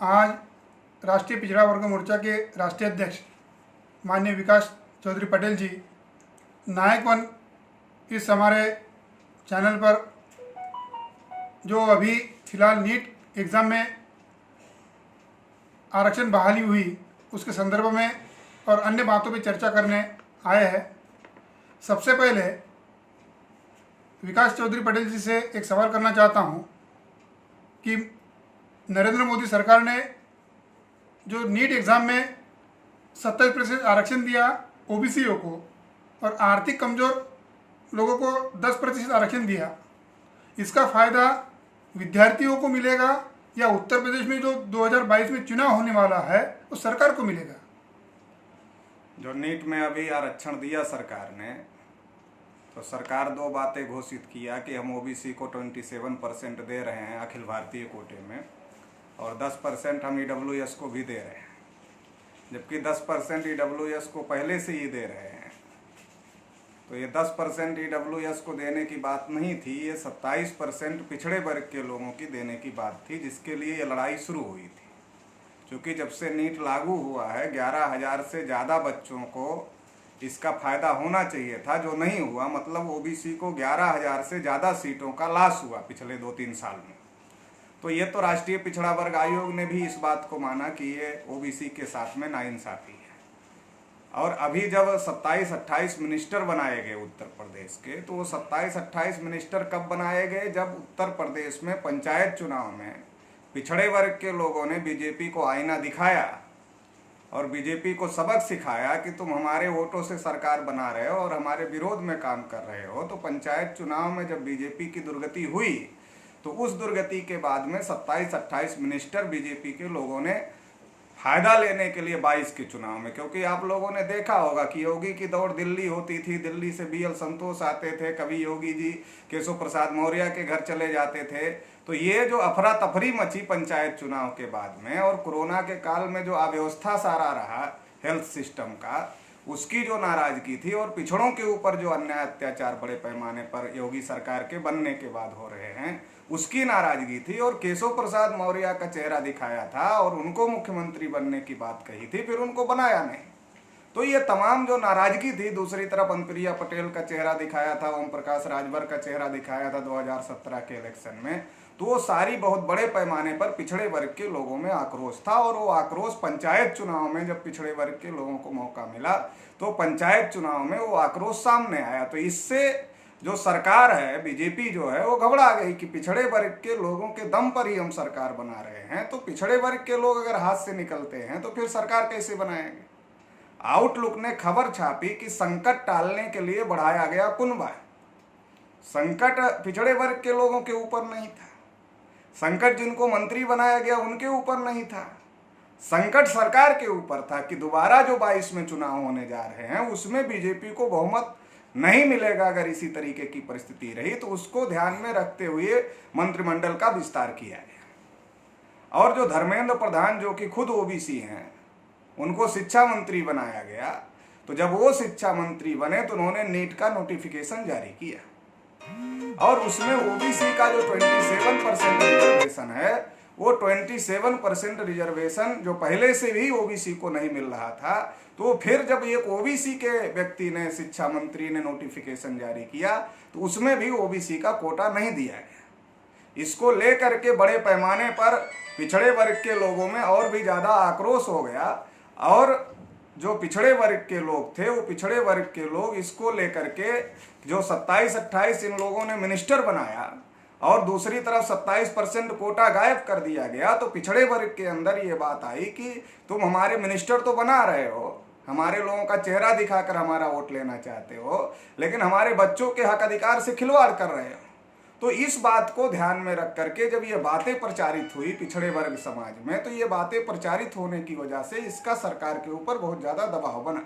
आज राष्ट्रीय पिछड़ा वर्ग मोर्चा के राष्ट्रीय अध्यक्ष माननीय विकास चौधरी पटेल जी नायक वन इस हमारे चैनल पर जो अभी फ़िलहाल नीट एग्ज़ाम में आरक्षण बहाली हुई उसके संदर्भ में और अन्य बातों पर चर्चा करने आए हैं। सबसे पहले विकास चौधरी पटेल जी से एक सवाल करना चाहता हूं कि नरेंद्र मोदी सरकार ने जो नीट एग्ज़ाम में 27% आरक्षण दिया ओबीसीओ को और आर्थिक कमज़ोर लोगों को 10% आरक्षण दिया, इसका फ़ायदा विद्यार्थियों को मिलेगा या उत्तर प्रदेश में जो 2022 में चुनाव होने वाला है वो सरकार को मिलेगा? जो नीट में अभी आरक्षण दिया सरकार ने, तो सरकार दो बातें घोषित किया कि हम ओबीसी को 27% दे रहे हैं अखिल भारतीय कोटे में और 10% हम ईडब्ल्यूएस को भी दे रहे हैं, जबकि 10% ईडब्ल्यूएस को पहले से ही दे रहे हैं। तो ये 10% ईडब्ल्यूएस को देने की बात नहीं थी, ये 27% पिछड़े वर्ग के लोगों की देने की बात थी, जिसके लिए ये लड़ाई शुरू हुई थी। क्योंकि जब से नीट लागू हुआ है 11,000 से ज़्यादा बच्चों को इसका फ़ायदा होना चाहिए था, जो नहीं हुआ। मतलब ओबीसी को 11,000 से ज़्यादा सीटों का लॉस हुआ पिछले 2-3 साल में। तो ये तो राष्ट्रीय पिछड़ा वर्ग आयोग ने भी इस बात को माना कि ये ओबीसी के साथ में नाइंसाफ़ी है। और अभी जब 27-28 मिनिस्टर बनाए गए उत्तर प्रदेश के, तो वो 27-28 मिनिस्टर कब बनाए गए? जब उत्तर प्रदेश में पंचायत चुनाव में पिछड़े वर्ग के लोगों ने बीजेपी को आईना दिखाया और बीजेपी को सबक सिखाया कि तुम हमारे वोटों से सरकार बना रहे हो और हमारे विरोध में काम कर रहे हो। तो पंचायत चुनाव में जब बीजेपी की दुर्गति हुई, तो उस दुर्गति के बाद में 27-28 मिनिस्टर बीजेपी के लोगों ने फायदा लेने के लिए 22 के चुनाव में, क्योंकि आप लोगों ने देखा होगा कि योगी की दौड़ दिल्ली होती थी, दिल्ली से बीएल संतोष आते थे, कभी योगी जी केशव प्रसाद मौर्य के घर चले जाते थे। तो ये जो अफरा तफरी मची पंचायत चुनाव के बाद में और कोरोना के काल में जो अव्यवस्था सारा रहा हेल्थ सिस्टम का, उसकी जो नाराजगी थी और पिछड़ों के ऊपर जो अन्याय अत्याचार बड़े पैमाने पर योगी सरकार के बनने के बाद हो रहे हैं, उसकी नाराजगी थी। और केशव प्रसाद मौर्य का चेहरा दिखाया था और उनको मुख्यमंत्री बनने की बात कही थी, फिर उनको बनाया नहीं। तो ये तमाम जो नाराजगी थी, दूसरी तरफ अनुप्रिया पटेल का चेहरा दिखाया था, ओम प्रकाश राजभर का चेहरा दिखाया था 2017 के इलेक्शन में, तो वो सारी बहुत बड़े पैमाने पर पिछड़े वर्ग के लोगों में आक्रोश था। और वो आक्रोश पंचायत चुनाव में जब पिछड़े वर्ग के लोगों को मौका मिला, तो पंचायत चुनाव में वो आक्रोश सामने आया। तो इससे जो सरकार है, बीजेपी जो है, वो घबरा गई कि पिछड़े वर्ग के लोगों के दम पर ही हम सरकार बना रहे हैं। तो पिछड़े वर्ग के लोग अगर हाथ से निकलते हैं तो फिर सरकार कैसे बनाएंगे? आउटलुक ने खबर छापी कि संकट टालने के लिए बढ़ाया गया कुनबा। संकट पिछड़े वर्ग के लोगों के ऊपर नहीं था, संकट जिनको मंत्री बनाया गया उनके ऊपर नहीं था, संकट सरकार के ऊपर था कि दोबारा जो 22 में चुनाव होने जा रहे हैं उसमें बीजेपी को बहुमत नहीं मिलेगा। अगर इसी तरीके की परिस्थिति रही तो उसको ध्यान में रखते हुए मंत्रिमंडल का विस्तार किया गया। और जो धर्मेंद्र प्रधान जो कि खुद ओबीसी हैं, उनको शिक्षा मंत्री बनाया गया। तो जब वो शिक्षा मंत्री बने तो उन्होंने नीट का नोटिफिकेशन जारी किया और उसमें ओबीसी का जो 27% रिजर्वेशन है, वो 27% रिजर्वेशन जो पहले से भी ओबीसी को नहीं मिल रहा था, तो फिर जब एक ओबीसी के व्यक्ति ने, शिक्षा मंत्री ने नोटिफिकेशन जारी किया, तो उसमें भी ओबीसी का कोटा नहीं दिया गया। इसको लेकर के बड़े पैमाने पर पिछड़े वर्ग के लोगों में और भी ज़्यादा आक्रोश हो गया। और जो पिछड़े वर्ग के लोग थे, वो पिछड़े वर्ग के लोग इसको लेकर के जो 27-28 इन लोगों ने मिनिस्टर बनाया और दूसरी तरफ 27% कोटा गायब कर दिया गया, तो पिछड़े वर्ग के अंदर ये बात आई कि तुम हमारे मिनिस्टर तो बना रहे हो, हमारे लोगों का चेहरा दिखाकर हमारा वोट लेना चाहते हो, लेकिन हमारे बच्चों के हक अधिकार से खिलवाड़ कर रहे हो। तो इस बात को ध्यान में रख करके जब ये बातें प्रचारित हुई पिछड़े वर्ग समाज में, तो ये बातें प्रचारित होने की वजह से इसका सरकार के ऊपर बहुत ज़्यादा दबाव बना।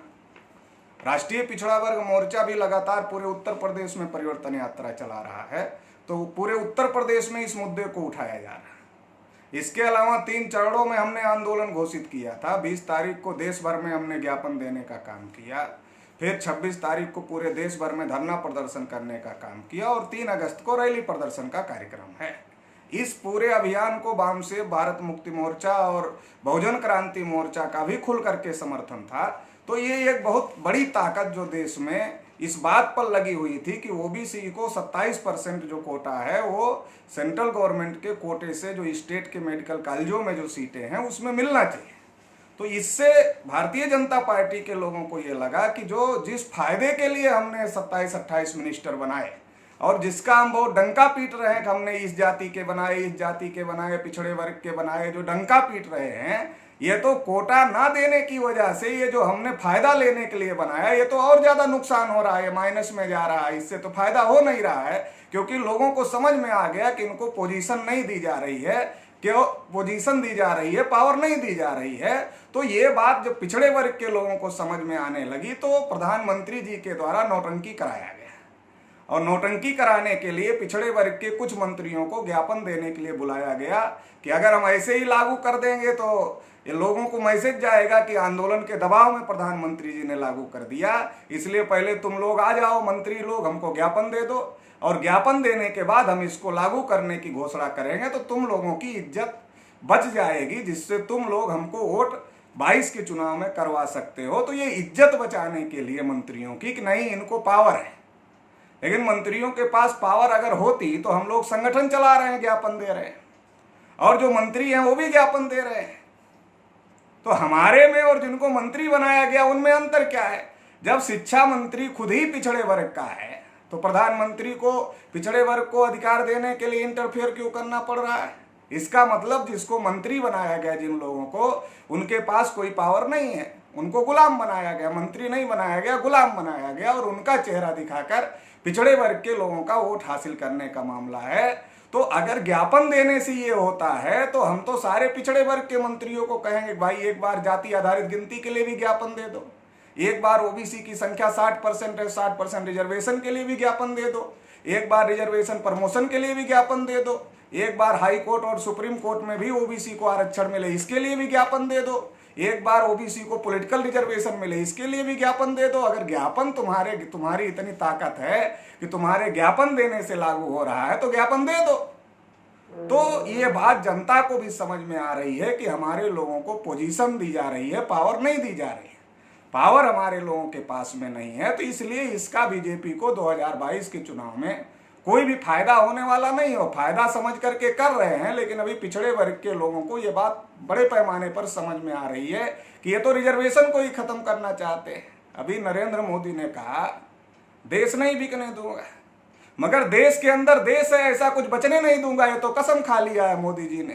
राष्ट्रीय पिछड़ा वर्ग मोर्चा भी लगातार पूरे उत्तर प्रदेश में परिवर्तन यात्रा चला रहा है। तो पूरे उत्तर प्रदेश में इस मुद्दे को उठाया जा रहा है। इसके अलावा 3 चरणों में हमने आंदोलन घोषित किया था। 20 तारीख को देश भर में हमने ज्ञापन देने का काम किया, फिर 26 तारीख को पूरे देश भर में धरना प्रदर्शन करने का काम किया और 3 अगस्त को रैली प्रदर्शन का कार्यक्रम है। इस पूरे अभियान को वामसेव भारत मुक्ति मोर्चा और बहुजन क्रांति मोर्चा का भी खुल करके समर्थन था। तो ये एक बहुत बड़ी ताकत जो देश में इस बात पर लगी हुई थी कि ओबीसी को 27% जो कोटा है वो सेंट्रल गवर्नमेंट के कोटे से जो स्टेट के मेडिकल कॉलेजों में जो सीटें हैं उसमें मिलना चाहिए। तो इससे भारतीय जनता पार्टी के लोगों को ये लगा कि जो जिस फायदे के लिए हमने 27-28 मिनिस्टर बनाए और जिसका हम बहुत डंका पीट रहे हैं कि हमने इस जाति के बनाए, इस जाति के बनाए, पिछड़े वर्ग के बनाए, जो डंका पीट रहे हैं, ये तो कोटा ना देने की वजह से ये जो हमने फायदा लेने के लिए बनाया ये तो और ज्यादा नुकसान हो रहा है, माइनस में जा रहा है। इससे तो फायदा हो नहीं रहा है क्योंकि लोगों को समझ में आ गया कि इनको पोजीशन नहीं दी जा रही है, क्यों पोजीशन दी जा रही है, पावर नहीं दी जा रही है। तो ये बात जब पिछड़े वर्ग के लोगों को समझ में आने लगी तो प्रधानमंत्री जी के द्वारा नौटंकी कराया गया और नौटंकी कराने के लिए पिछड़े वर्ग के कुछ मंत्रियों को ज्ञापन देने के लिए बुलाया गया कि अगर हम ऐसे ही लागू कर देंगे तो ये लोगों को मैसेज जाएगा कि आंदोलन के दबाव में प्रधानमंत्री जी ने लागू कर दिया, इसलिए पहले तुम लोग आ जाओ, मंत्री लोग हमको ज्ञापन दे दो और ज्ञापन देने के बाद हम इसको लागू करने की घोषणा करेंगे तो तुम लोगों की इज्जत बच जाएगी, जिससे तुम लोग हमको वोट 22 के चुनाव में करवा सकते हो। तो ये इज्जत बचाने के लिए मंत्रियों की कि नहीं इनको पावर है, लेकिन मंत्रियों के पास पावर अगर होती तो हम लोग संगठन चला रहे हैं, ज्ञापन दे रहे हैं, और जो मंत्री हैं वो भी ज्ञापन दे रहे हैं। तो हमारे में और जिनको मंत्री बनाया गया उनमें अंतर क्या है? जब शिक्षा मंत्री खुद ही पिछड़े वर्ग का है तो प्रधानमंत्री को पिछड़े वर्ग को अधिकार देने के लिए इंटरफेयर क्यों करना पड़ रहा है? इसका मतलब जिसको मंत्री बनाया गया, जिन लोगों को, उनके पास कोई पावर नहीं है, उनको गुलाम बनाया गया, मंत्री नहीं बनाया गया, गुलाम बनाया गया और उनका चेहरा दिखाकर पिछड़े वर्ग के लोगों का वोट हासिल करने का मामला है। तो अगर ज्ञापन देने से ये होता है तो हम तो सारे पिछड़े वर्ग के मंत्रियों को कहेंगे भाई एक बार जाति आधारित गिनती के लिए भी ज्ञापन दे दो, एक बार ओबीसी की संख्या 60% है, 60% रिजर्वेशन के लिए भी ज्ञापन दे दो, एक बार रिजर्वेशन प्रमोशन के लिए भी ज्ञापन दे दो, एक बार हाई कोर्ट और सुप्रीम कोर्ट में भी ओबीसी को आरक्षण मिले इसके लिए भी ज्ञापन दे दो, एक बार ओबीसी को पॉलिटिकल रिजर्वेशन मिले इसके लिए भी ज्ञापन दे दो। अगर ज्ञापन तुम्हारी इतनी ताकत है कि तुम्हारे ज्ञापन देने से लागू हो रहा है तो ज्ञापन दे दो। तो ये बात जनता को भी समझ में आ रही है कि हमारे लोगों को पोजीशन दी जा रही है, पावर नहीं दी जा रही है, पावर हमारे लोगों के पास में नहीं है। तो इसलिए इसका बीजेपी को 2022 के चुनाव में कोई भी फायदा होने वाला नहीं हो, फायदा समझ करके कर रहे हैं, लेकिन अभी पिछड़े वर्ग के लोगों को ये बात बड़े पैमाने पर समझ में आ रही है कि ये तो रिजर्वेशन को ही खत्म करना चाहते हैं। अभी नरेंद्र मोदी ने कहा देश नहीं बिकने दूंगा, मगर देश के अंदर देश है ऐसा कुछ बचने नहीं दूंगा, ये तो कसम खा लिया है मोदी जी ने।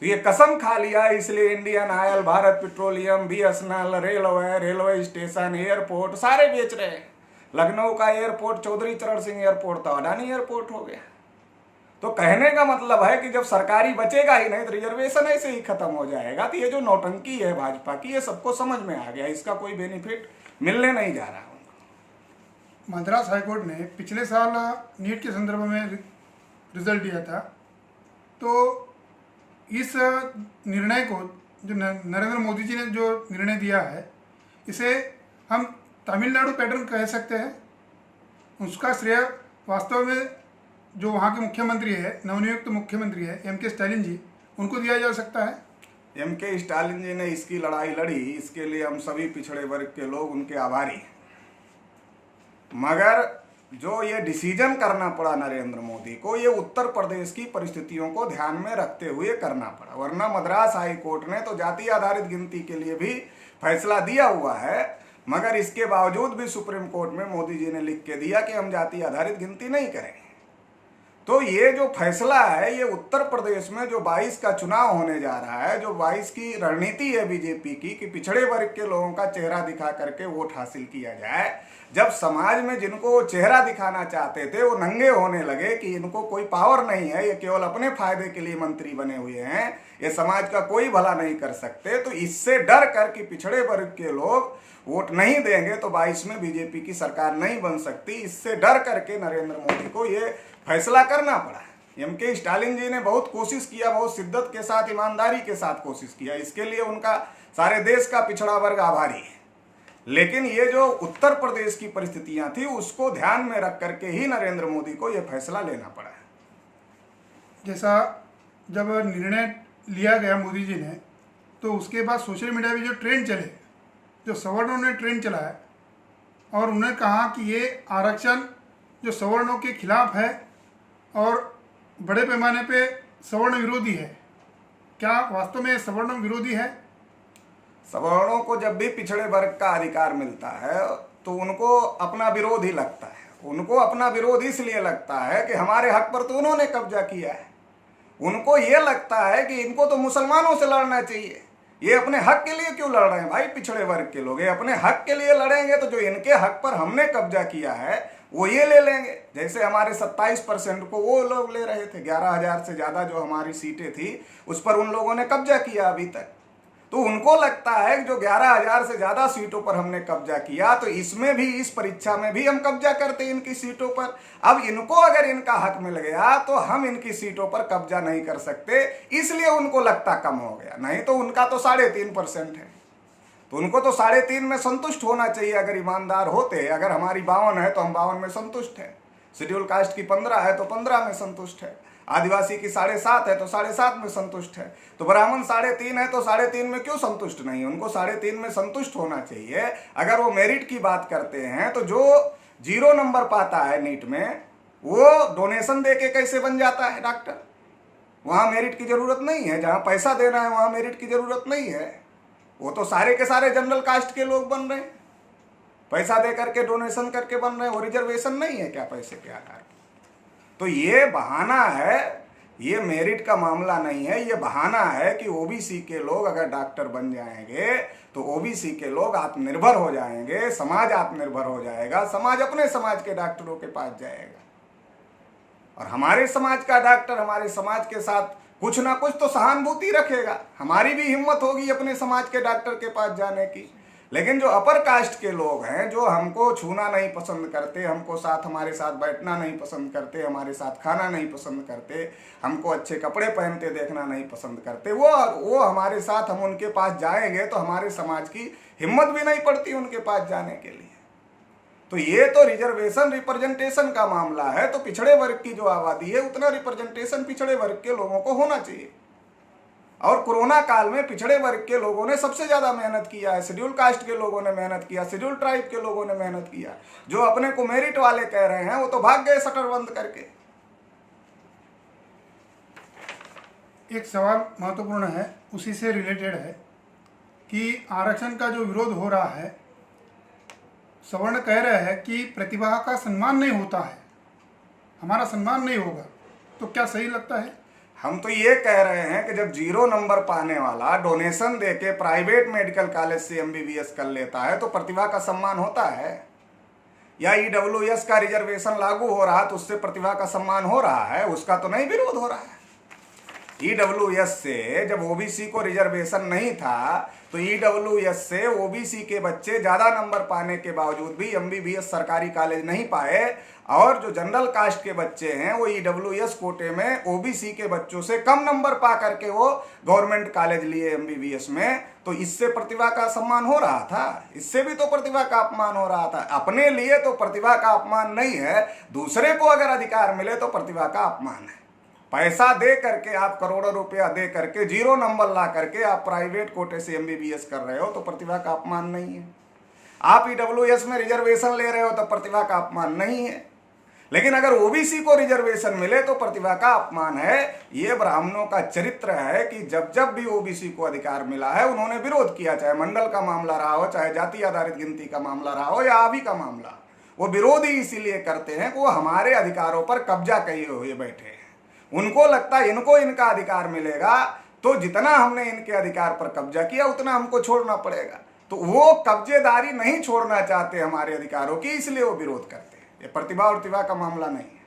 तो ये कसम खा लिया है, इसलिए Indian oil, Bharat petroleum, BSNL, railway station, airport सारे बेच रहे हैं। लखनऊ का एयरपोर्ट चौधरी चरण सिंह एयरपोर्ट था, अडानी एयरपोर्ट हो गया। तो कहने का मतलब है कि जब सरकारी बचेगा ही नहीं तो रिजर्वेशन ऐसे ही खत्म हो जाएगा। तो ये जो नौटंकी है भाजपा की, ये सबको समझ में आ गया, इसका कोई बेनिफिट मिलने नहीं जा रहा। मद्रास हाईकोर्ट ने पिछले साल नीट के संदर्भ में रिजल्ट दिया था, तो इस निर्णय को जो नरेंद्र मोदी जी ने जो निर्णय दिया है इसे हम तमिलनाडु पैटर्न कह सकते हैं। उसका श्रेय वास्तव में जो वहाँ के मुख्यमंत्री है, नवनियुक्त मुख्यमंत्री है एम के स्टालिन जी, उनको दिया जा सकता है। एम के स्टालिन जी ने इसकी लड़ाई लड़ी, इसके लिए हम सभी पिछड़े वर्ग के लोग उनके आभारी हैं। मगर जो ये डिसीजन करना पड़ा नरेंद्र मोदी को, ये उत्तर प्रदेश की परिस्थितियों को ध्यान में रखते हुए करना पड़ा, वरना मद्रास हाई कोर्ट ने तो जाति आधारित गिनती के लिए भी फैसला दिया हुआ है, मगर इसके बावजूद भी सुप्रीम कोर्ट में मोदी जी ने लिख के दिया कि हम जाति आधारित गिनती नहीं करेंगे। तो ये जो फैसला है, ये उत्तर प्रदेश में जो 22 का चुनाव होने जा रहा है, जो 22 की रणनीति है बीजेपी की कि पिछड़े वर्ग के लोगों का चेहरा दिखा करके वोट हासिल किया जाए। जब समाज में जिनको चेहरा दिखाना चाहते थे वो नंगे होने लगे कि इनको कोई पावर नहीं है, ये केवल अपने फायदे के लिए मंत्री बने हुए हैं, ये समाज का कोई भला नहीं कर सकते, तो इससे डर कर कि पिछड़े वर्ग के लोग वोट नहीं देंगे तो 22 में बीजेपी की सरकार नहीं बन सकती, इससे डर करके नरेंद्र मोदी को ये फैसला करना पड़ा। एम के स्टालिन जी ने बहुत कोशिश किया, बहुत शिद्दत के साथ, ईमानदारी के साथ कोशिश किया, इसके लिए उनका सारे देश का पिछड़ा वर्ग आभारी है। लेकिन ये जो उत्तर प्रदेश की परिस्थितियां थी उसको ध्यान में रख करके ही नरेंद्र मोदी को यह फैसला लेना पड़ा। जैसा जब निर्णय लिया गया मोदी जी ने, तो उसके बाद सोशल मीडिया में जो ट्रेंड चले, जो सवर्णों ने ट्रेंड चलाया और उन्होंने कहा कि ये आरक्षण जो सवर्णों के खिलाफ है और बड़े पैमाने पे सवर्ण विरोधी है। क्या वास्तव में सवर्ण विरोधी है? सवर्णों को जब भी पिछड़े वर्ग का अधिकार मिलता है तो उनको अपना विरोध ही लगता है। उनको अपना विरोध इसलिए लगता है कि हमारे हक पर तो उन्होंने कब्जा किया है। उनको ये लगता है कि इनको तो मुसलमानों से लड़ना चाहिए, ये अपने हक के लिए क्यों लड़ रहे हैं भाई? पिछड़े वर्ग के लोग ये अपने हक के लिए लड़ेंगे तो जो इनके हक पर हमने कब्जा किया है वो ये ले लेंगे। जैसे हमारे 27% को वो लोग ले रहे थे, 11,000 से ज़्यादा जो हमारी सीटें थी उस पर उन लोगों ने कब्जा किया अभी तक। तो उनको लगता है कि जो 11,000 से ज़्यादा सीटों पर हमने कब्जा किया तो इसमें भी, इस परीक्षा में भी हम कब्जा करते इनकी सीटों पर। अब इनको अगर इनका हक मिल गया तो हम इनकी सीटों पर कब्जा नहीं कर सकते, इसलिए उनको लगता कम हो गया। नहीं तो उनका तो 3.5% है, तो उनको तो 3.5 में संतुष्ट होना चाहिए अगर ईमानदार होते। अगर हमारी 52 है तो हम 52 में संतुष्ट है, शेड्यूल कास्ट की 15 है तो 15 में संतुष्ट है, आदिवासी की 7.5 है तो 7.5 में संतुष्ट है, तो ब्राह्मण 3.5 है तो 3.5 में क्यों संतुष्ट नहीं? उनको 3.5 में संतुष्ट होना चाहिए। अगर वो मेरिट की बात करते हैं तो जो 0 नंबर पाता है नीट में वो डोनेशन दे के कैसे बन जाता है डॉक्टर? वहाँ मेरिट की जरूरत नहीं है, जहाँ पैसा देना है वहाँ मेरिट की जरूरत नहीं है। वो तो सारे के सारे जनरल कास्ट के लोग बन रहे हैं, पैसा दे करके डोनेशन करके बन रहे हैं। वो रिजर्वेशन नहीं है क्या पैसे के आधार पर? तो ये बहाना है, ये मेरिट का मामला नहीं है, ये बहाना है कि ओबीसी के लोग अगर डॉक्टर बन जाएंगे तो ओबीसी के लोग आत्मनिर्भर हो जाएंगे, समाज आत्मनिर्भर हो जाएगा, समाज अपने समाज के डॉक्टरों के पास जाएगा और हमारे समाज का डॉक्टर हमारे समाज के साथ कुछ ना कुछ तो सहानुभूति रखेगा। हमारी भी हिम्मत होगी अपने समाज के डॉक्टर के पास जाने की। लेकिन जो अपर कास्ट के लोग हैं, जो हमको छूना नहीं पसंद करते, हमको साथ हमारे साथ बैठना नहीं पसंद करते, हमारे साथ खाना नहीं पसंद करते, हमको अच्छे कपड़े पहनते देखना नहीं पसंद करते, वो हमारे साथ, हम उनके पास जाएंगे तो हमारे समाज की हिम्मत भी नहीं पड़ती उनके पास जाने के लिए। तो ये तो रिजर्वेशन रिप्रेजेंटेशन का मामला है। तो पिछड़े वर्ग की जो आबादी है उतना रिप्रेजेंटेशन पिछड़े वर्ग के लोगों को होना चाहिए। और कोरोना काल में पिछड़े वर्ग के लोगों ने सबसे ज्यादा मेहनत किया है, शेड्यूल कास्ट के लोगों ने मेहनत किया, शेड्यूल ट्राइब के लोगों ने मेहनत किया। जो अपने को मेरिट वाले कह रहे हैं वो तो भाग गए शटर बंद करके। एक सवाल महत्वपूर्ण है, उसी से रिलेटेड है कि आरक्षण का जो विरोध हो रहा है, सवर्ण कह रहे हैं कि प्रतिभा का सम्मान नहीं होता है, हमारा सम्मान नहीं होगा, तो क्या सही लगता है? हम तो ये कह रहे हैं कि जब 0 नंबर पाने वाला डोनेशन देके प्राइवेट मेडिकल कॉलेज से एमबीबीएस कर लेता है तो प्रतिभा का सम्मान होता है? या ईडब्ल्यूएस का रिजर्वेशन लागू हो रहा तो उससे प्रतिभा का सम्मान हो रहा है? उसका तो नहीं विरोध हो रहा है। ईडब्ल्यूएस से जब ओबीसी को रिजर्वेशन नहीं था तो ईडब्ल्यूएस से ओबीसी के बच्चे ज्यादा नंबर पाने के बावजूद भी एमबीबीएस सरकारी कॉलेज नहीं पाए, और जो जनरल कास्ट के बच्चे हैं वो ईडब्ल्यूएस कोटे में ओबीसी के बच्चों से कम नंबर पा करके वो गवर्नमेंट कॉलेज लिए एमबीबीएस में। तो इससे प्रतिभा का सम्मान हो रहा था? इससे भी तो प्रतिभा का अपमान हो रहा था। अपने लिए तो प्रतिभा का अपमान नहीं है, दूसरे को अगर अधिकार मिले तो प्रतिभा का अपमान है। पैसा दे करके आप, करोड़ों रुपया दे करके 0 नंबर ला करके आप प्राइवेट कोटे से एमबीबीएस कर रहे हो तो प्रतिभा का अपमान नहीं है। आप ईडब्ल्यूएस में रिजर्वेशन ले रहे हो तो प्रतिभा का अपमान नहीं है। लेकिन अगर ओबीसी को रिजर्वेशन मिले तो प्रतिभा का अपमान है। ये ब्राह्मणों का चरित्र है कि जब जब भी ओबीसी को अधिकार मिला है उन्होंने विरोध किया, चाहे मंडल का मामला रहा हो, चाहे जाति आधारित गिनती का मामला रहा हो या आबी का मामला। वो विरोध ही इसीलिए करते हैं कि वो हमारे अधिकारों पर कब्जा किए हुए बैठे हैं। उनको लगता है इनको इनका अधिकार मिलेगा तो जितना हमने इनके अधिकार पर कब्जा किया उतना हमको छोड़ना पड़ेगा। तो वो कब्जेदारी नहीं छोड़ना चाहते हमारे अधिकारों की, इसलिए वो विरोध करते हैं। ये प्रतिभा और प्रतिभा का मामला नहीं है।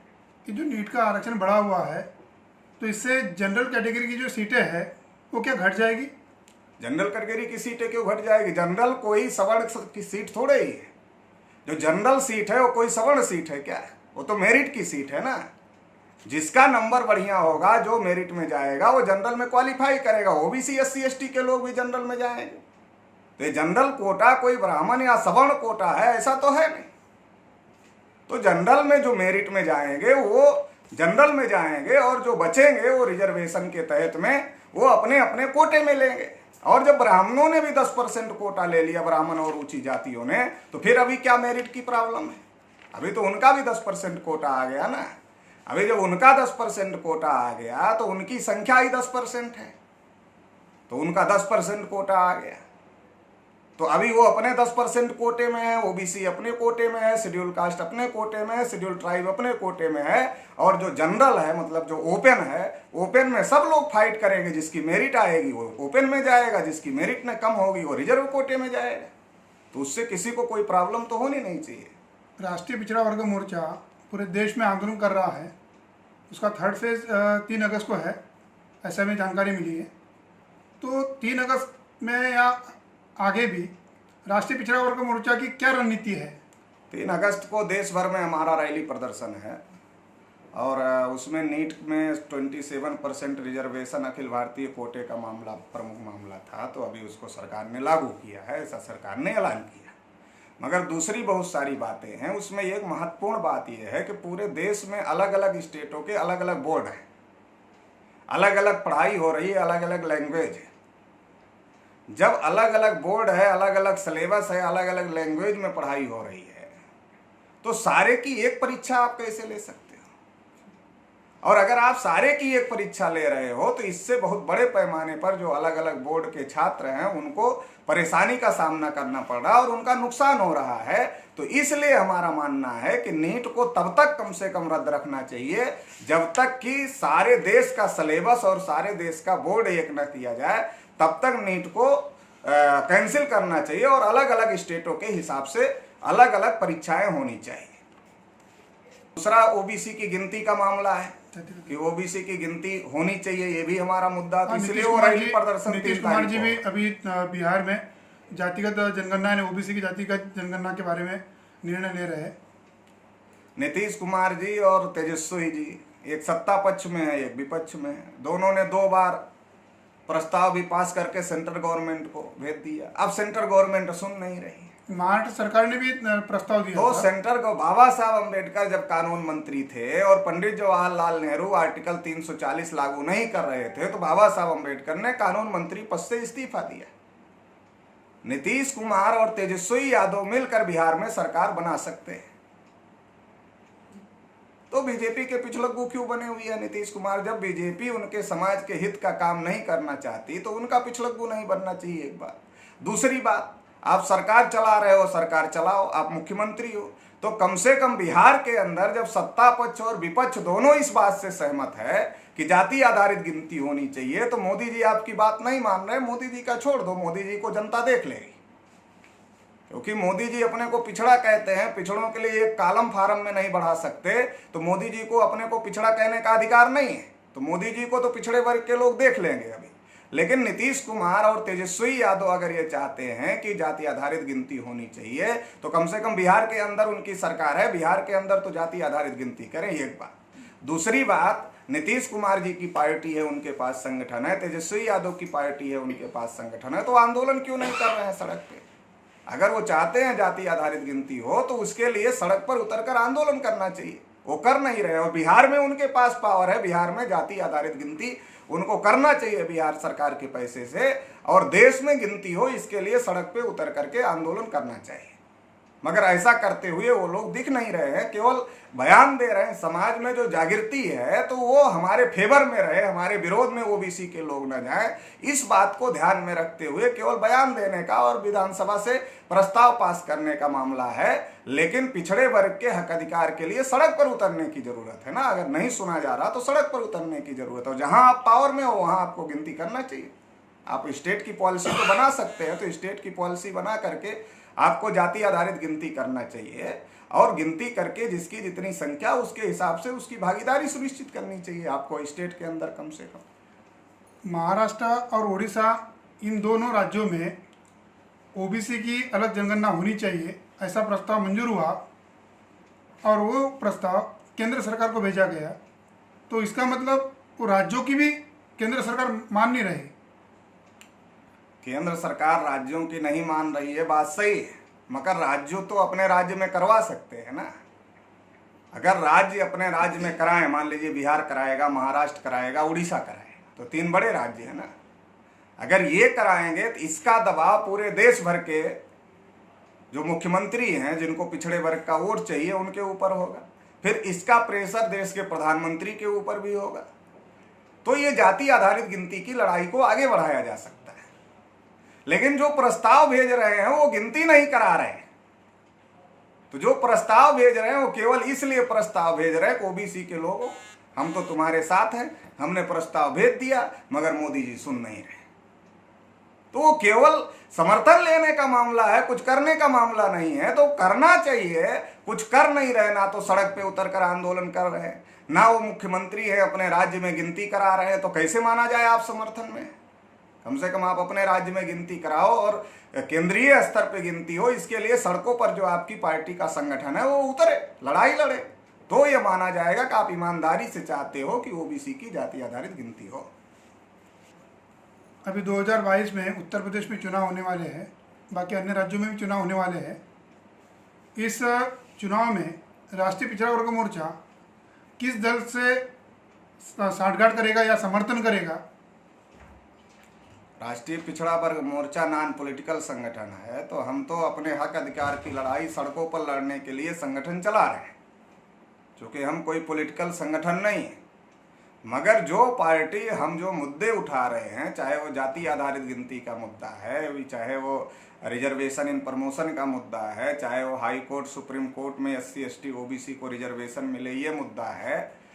ये जो नीट का आरक्षण बढ़ा हुआ है तो इससे जनरल कैटेगरी की जो सीटें हैं वो क्या घट जाएगी? जनरल कैटेगरी की सीटें क्यों घट जाएगी? जनरल कोई सवर्ण की सीट थोड़े ही है। जो जनरल सीट है वो कोई सवर्ण सीट है क्या? वो तो मेरिट की सीट है ना। जिसका नंबर बढ़िया होगा, जो मेरिट में जाएगा, वो जनरल में क्वालिफाई करेगा। ओबीसी एससी एसटी के लोग भी जनरल में जाएंगे। तो ये जनरल कोटा कोई ब्राह्मण या सवर्ण कोटा है ऐसा तो है नहीं। तो जनरल में जो मेरिट में जाएंगे वो जनरल में जाएंगे और जो बचेंगे वो रिजर्वेशन के तहत में वो अपने अपने कोटे में लेंगे। और जब ब्राह्मणों ने भी 10% कोटा ले लिया, ब्राह्मण और ऊंची जातियों ने, तो फिर अभी क्या मेरिट की प्रॉब्लम है? अभी तो उनका भी 10% कोटा आ गया ना। अभी जब उनका 10% कोटा आ गया तो उनकी संख्या ही 10% है, तो उनका 10% कोटा आ गया। तो अभी वो अपने 10% कोटे में है, ओबीसी अपने कोटे में है, शेड्यूल कास्ट अपने कोटे में है, शेड्यूल ट्राइब अपने कोटे में है, और जो जनरल है मतलब जो ओपन है, ओपन में सब लोग फाइट करेंगे। जिसकी मेरिट आएगी वो ओपन में जाएगा, जिसकी मेरिट में कम होगी वो रिजर्व कोटे में जाएगा। तो उससे किसी को कोई प्रॉब्लम तो होनी नहीं चाहिए। राष्ट्रीय पिछड़ा वर्ग मोर्चा पूरे देश में आंदोलन कर रहा है। उसका थर्ड फेज 3 अगस्त को है, ऐसा हमें जानकारी मिली है। तो 3 अगस्त में या आगे भी राष्ट्रीय पिछड़ा वर्ग मोर्चा की क्या रणनीति है? 3 अगस्त को देश भर में हमारा रैली प्रदर्शन है, और उसमें नीट में 27% रिजर्वेशन अखिल भारतीय कोटे का मामला प्रमुख मामला था। तो अभी उसको सरकार ने लागू किया है, ऐसा सरकार ने ऐलान किया। मगर दूसरी बहुत सारी बातें हैं। उसमें एक महत्वपूर्ण बात यह है कि पूरे देश में अलग अलग स्टेटों के अलग अलग बोर्ड हैं, अलग अलग पढ़ाई हो रही है, अलग अलग लैंग्वेज है। जब अलग अलग बोर्ड है, अलग अलग सिलेबस है, अलग अलग लैंग्वेज में पढ़ाई हो रही है, तो सारे की एक परीक्षा आप कैसे ले सकते हो? और अगर आप सारे की एक परीक्षा ले रहे हो तो इससे बहुत बड़े पैमाने पर जो अलग अलग बोर्ड के छात्र हैं उनको परेशानी का सामना करना पड़ रहा है और उनका नुकसान हो रहा है। तो इसलिए हमारा मानना है कि नीट को तब तक कम से कम रद्द रखना चाहिए जब तक कि सारे देश का सिलेबस और सारे देश का बोर्ड एक न किया जाए, तब तक नीट को कैंसिल करना चाहिए और अलग अलग स्टेटों के हिसाब से अलग अलग परीक्षाएं होनी चाहिए। दूसरा ओबीसी की गिनती का मामला है कि ओबीसी की गिनती होनी चाहिए, ये भी हमारा मुद्दा था। इसलिए वो रैली प्रदर्शन नीतीश कुमार जी भी अभी बिहार में जातिगत जनगणना यानी ओबीसी की जातिगत जनगणना के बारे में निर्णय ले रहे हैं। नीतीश कुमार जी और तेजस्वी जी एक सत्ता पक्ष में है, एक विपक्ष में है। दोनों ने 2 बार प्रस्ताव भी पास करके सेंट्रल गवर्नमेंट को भेज दिया। अब सेंट्रल गवर्नमेंट सुन नहीं रही। महाराष्ट्र सरकार ने भी प्रस्ताव दिया तो था। सेंटर को बाबा साहब अम्बेडकर जब कानून मंत्री थे और पंडित जवाहरलाल नेहरू आर्टिकल 340 लागू नहीं कर रहे थे, तो बाबा साहब अम्बेडकर ने कानून मंत्री पद से इस्तीफा दिया। नीतीश कुमार और तेजस्वी यादव मिलकर बिहार में सरकार बना सकते हैं। तो बीजेपी के पिछलग्गू क्यों बने हुई है नीतीश कुमार? जब बीजेपी उनके समाज के हित का काम नहीं करना चाहती तो उनका पिछलग्गू नहीं बनना चाहिए, एक बात। दूसरी बात, आप सरकार चला रहे हो, सरकार चलाओ, आप मुख्यमंत्री हो, तो कम से कम बिहार के अंदर जब सत्ता पक्ष और विपक्ष दोनों इस बात से सहमत है कि जाति आधारित गिनती होनी चाहिए, तो मोदी जी आपकी बात नहीं मान रहे। मोदी जी का छोड़ दो, मोदी जी को जनता देख लेगी, क्योंकि मोदी जी अपने को पिछड़ा कहते हैं। पिछड़ों के लिए एक कॉलम फार्म में नहीं बढ़ा सकते, तो मोदी जी को अपने को पिछड़ा कहने का अधिकार नहीं है। तो मोदी जी को तो पिछड़े वर्ग के लोग देख लेंगे अभी। लेकिन नीतीश कुमार और तेजस्वी यादव अगर ये चाहते हैं कि जाति आधारित गिनती होनी चाहिए, तो कम से कम बिहार के अंदर उनकी सरकार है, बिहार के अंदर तो जाति आधारित गिनती करें, एक बात। दूसरी बात, नीतीश कुमार जी की पार्टी है, उनके पास संगठन है, तेजस्वी यादव की पार्टी है, उनके पास संगठन है, तो आंदोलन क्यों नहीं कर रहे हैं सड़क पे? अगर वो चाहते हैं जाति आधारित गिनती हो तो उसके लिए सड़क पर उतरकर आंदोलन करना चाहिए। वो कर नहीं रहे, और बिहार में उनके पास पावर है, बिहार में जाति आधारित गिनती उनको करना चाहिए बिहार सरकार के पैसे से, और देश में गिनती हो इसके लिए सड़क पे उतर करके आंदोलन करना चाहिए। मगर ऐसा करते हुए वो लोग दिख नहीं रहे हैं, केवल बयान दे रहे हैं। समाज में जो जागृति है तो वो हमारे फेवर में रहे, हमारे विरोध में ओबीसी के लोग न जाएं, इस बात को ध्यान में रखते हुए केवल बयान देने का और विधानसभा से प्रस्ताव पास करने का मामला है। लेकिन पिछड़े वर्ग के हक अधिकार के लिए सड़क पर उतरने की जरूरत है ना। अगर नहीं सुना जा रहा तो सड़क पर उतरने की जरूरत है, और जहां आप पावर में हो वहां आपको गिनती करना चाहिए। आप स्टेट की पॉलिसी तो बना सकते हैं, तो स्टेट की पॉलिसी बना करके आपको जाति आधारित गिनती करना चाहिए, और गिनती करके जिसकी जितनी संख्या उसके हिसाब से उसकी भागीदारी सुनिश्चित करनी चाहिए आपको स्टेट के अंदर कम से कम। महाराष्ट्र और उड़ीसा, इन दोनों राज्यों में ओबीसी की अलग जनगणना होनी चाहिए, ऐसा प्रस्ताव मंजूर हुआ और वो प्रस्ताव केंद्र सरकार को भेजा गया। तो इसका मतलब वो राज्यों की भी केंद्र सरकार मान नहीं रही। केंद्र सरकार राज्यों की नहीं मान रही है, बात सही है, मगर राज्यों तो अपने राज्य में करवा सकते हैं ना। अगर राज्य अपने राज्य में कराएं, मान लीजिए बिहार कराएगा, महाराष्ट्र कराएगा, उड़ीसा कराएगा, तो 3 बड़े राज्य है ना। अगर ये कराएंगे तो इसका दबाव पूरे देश भर के जो मुख्यमंत्री हैं, जिनको पिछड़े वर्ग का वोट चाहिए, उनके ऊपर होगा। फिर इसका प्रेशर देश के प्रधानमंत्री के ऊपर भी होगा। तो ये जाति आधारित गिनती की लड़ाई को आगे बढ़ाया जा सकता है। लेकिन जो प्रस्ताव भेज रहे हैं वो गिनती नहीं करा रहे हैं। तो जो प्रस्ताव भेज रहे हैं वो केवल इसलिए प्रस्ताव भेज रहे हैं कि ओबीसी के लोगों, हम तो तुम्हारे साथ हैं, हमने प्रस्ताव भेज दिया, मगर मोदी जी सुन नहीं रहे। तो वो केवल समर्थन लेने का मामला है, कुछ करने का मामला नहीं है। तो करना चाहिए, कुछ कर नहीं रहे, ना तो सड़क पे उतर कर आंदोलन कर रहे हैं, ना वो मुख्यमंत्री है अपने राज्य में गिनती करा रहे हैं। तो कैसे माना जाए आप समर्थन में? कम से कम आप अपने राज्य में गिनती कराओ और केंद्रीय स्तर पे गिनती हो। इसके लिए सड़कों पर जो आपकी पार्टी का संगठन है वो उतरे, लड़ाई लड़े, तो ये माना जाएगा कि आप ईमानदारी से चाहते हो कि ओबीसी की जाति आधारित गिनती हो। अभी 2022 में उत्तर प्रदेश में चुनाव होने वाले हैं, बाकी अन्य राज्यों में भी चुनाव होने वाले हैं। इस चुनाव में राष्ट्रीय पिछड़ा वर्ग मोर्चा किस दल से साठगांठ करेगा या समर्थन करेगा? राष्ट्रीय पिछड़ा वर्ग मोर्चा नॉन पॉलिटिकल संगठन है, तो हम तो अपने हक अधिकार की लड़ाई सड़कों पर लड़ने के लिए संगठन चला रहे हैं, क्योंकि हम कोई पॉलिटिकल संगठन नहीं है। मगर जो पार्टी, हम जो मुद्दे उठा रहे हैं, चाहे वो जाति आधारित गिनती का मुद्दा है, चाहे वो रिजर्वेशन इन प्रमोशन का मुद्दा है, चाहे वो हाई कोर्ट सुप्रीम कोर्ट में SC ST OBC को रिजर्वेशन मिले, ये मुद्दा है,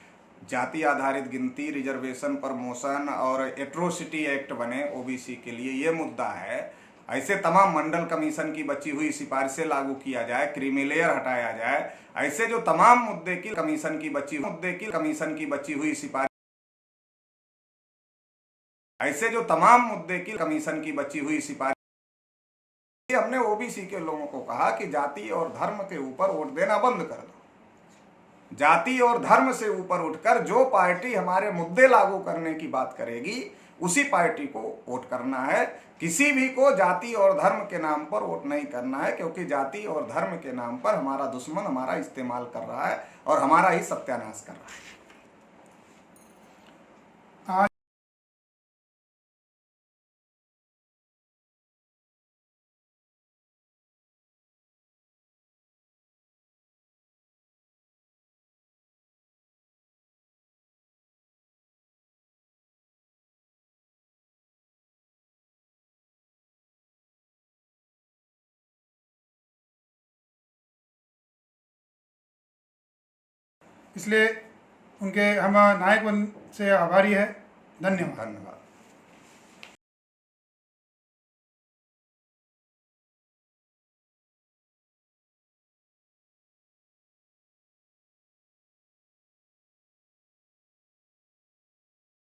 जाति आधारित गिनती, रिजर्वेशन, प्रमोशन और एट्रोसिटी एक्ट बने ओबीसी के लिए, ये मुद्दा है। ऐसे तमाम मंडल कमीशन की बची हुई सिफारिशें लागू किया जाए, क्रीमी लेयर हटाया जाए, ऐसे जो तमाम मुद्दे की कमीशन की बची हुई सिफारिश, ऐसे जो तमाम मुद्दे की कमीशन की बची हुई सिफारिश, हमने ओबीसी के लोगों को कहा कि जाति और धर्म के ऊपर वोट देना बंद कर दो। जाति और धर्म से ऊपर उठकर जो पार्टी हमारे मुद्दे लागू करने की बात करेगी, उसी पार्टी को वोट करना है। किसी भी को जाति और धर्म के नाम पर वोट नहीं करना है, क्योंकि जाति और धर्म के नाम पर हमारा दुश्मन हमारा इस्तेमाल कर रहा है और हमारा ही सत्यानाश कर रहा है। इसलिए उनके हम नायक से आभारी है। धन्यवाद। धन्यवाद।